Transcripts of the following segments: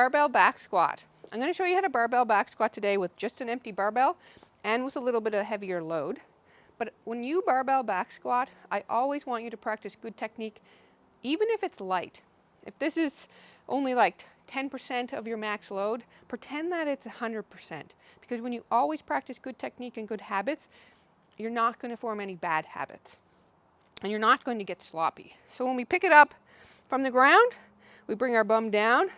Barbell back squat. I'm going to show you how to barbell back squat today with just an empty barbell and with a little bit of heavier load. But when you barbell back squat, I always want you to practice good technique, even if it's light. If this is only like 10% of your max load, pretend that it's 100%. Because when you always practice good technique and good habits, you're not going to form any bad habits. And you're not going to get sloppy. So when we pick it up from the ground, we bring our bum down,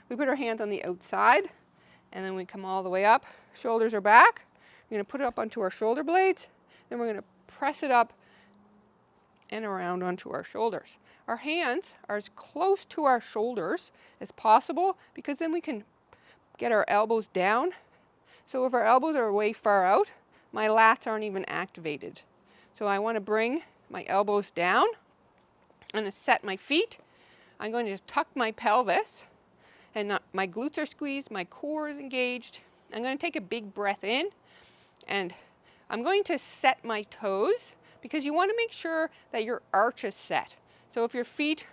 we put our hands on the outside, and then we come all the way up. Shoulders are back. We're going to put it up onto our shoulder blades. Then we're going to press it up and around onto our shoulders. Our hands are as close to our shoulders as possible because then we can get our elbows down. So if our elbows are way far out, my lats aren't even activated. So I want to bring my elbows down. I'm going to set my feet. I'm going to tuck my pelvis. And my glutes are squeezed, my core is engaged. I'm going to take a big breath in, and I'm going to set my toes because you want to make sure that your arch is set. So if your feet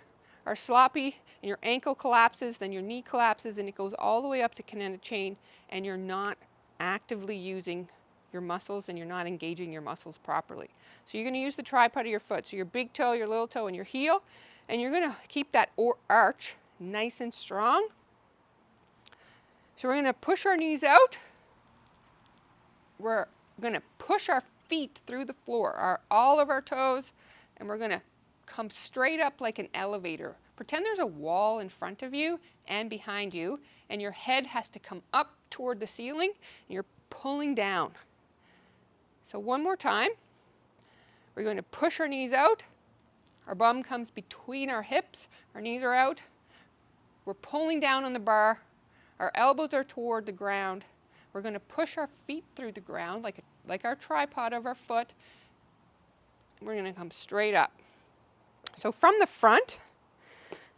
are sloppy and your ankle collapses, then your knee collapses and it goes all the way up to Canada chain, and you're not actively using your muscles and you're not engaging your muscles properly. So you're going to use the tripod of your foot, so your big toe, your little toe, and your heel, and you're going to keep that arch nice and strong. So we're going to push our knees out. We're going to push our feet through the floor, all of our toes, and we're going to come straight up like an elevator. Pretend there's a wall in front of you and behind you, and your head has to come up toward the ceiling, and you're pulling down. So one more time. We're going to push our knees out. Our bum comes between our hips. Our knees are out. We're pulling down on the bar. Our elbows are toward the ground. We're going to push our feet through the ground like our tripod of our foot. We're going to come straight up. So from the front,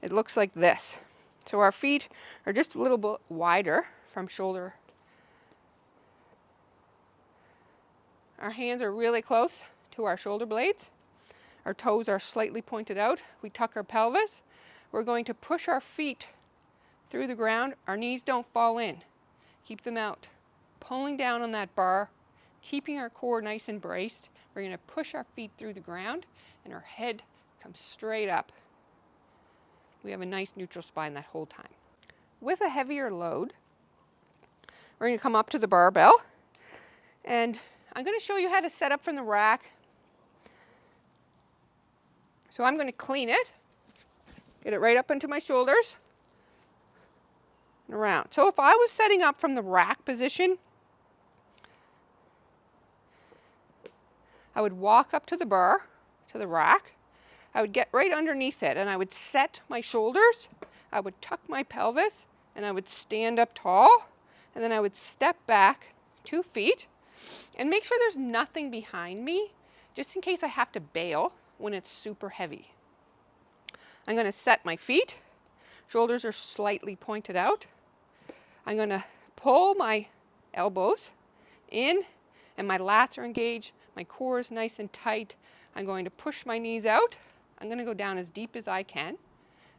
it looks like this. So our feet are just a little bit wider from shoulder. Our hands are really close to our shoulder blades. Our toes are slightly pointed out. We tuck our pelvis. We're going to push our feet through the ground. Our knees don't fall in. Keep them out. Pulling down on that bar, keeping our core nice and braced. We're going to push our feet through the ground and our head comes straight up. We have a nice neutral spine that whole time. With a heavier load, we're going to come up to the barbell, and I'm going to show you how to set up from the rack. So I'm going to clean it, get it right up into my shoulders, and around. So if I was setting up from the rack position, I would walk up to the bar, to the rack. I would get right underneath it and I would set my shoulders. I would tuck my pelvis and I would stand up tall. And then I would step back 2 feet and make sure there's nothing behind me, just in case I have to bail when it's super heavy. I'm going to set my feet. Shoulders are slightly pointed out. I'm going to pull my elbows in and my lats are engaged. My core is nice and tight. I'm going to push my knees out. I'm going to go down as deep as I can.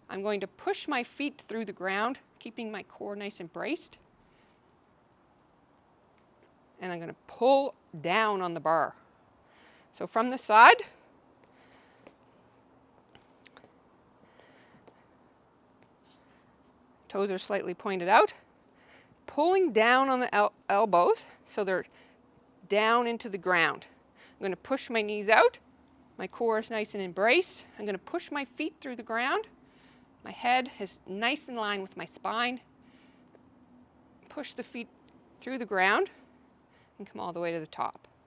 I'm going to push my feet through the ground, keeping my core nice and braced. And I'm going to pull down on the bar. So from the side, toes are slightly pointed out. Pulling down on the elbows so they're down into the ground. I'm going to push my knees out. My core is nice and embraced. I'm going to push my feet through the ground. My head is nice in line with my spine. Push the feet through the ground and come all the way to the top.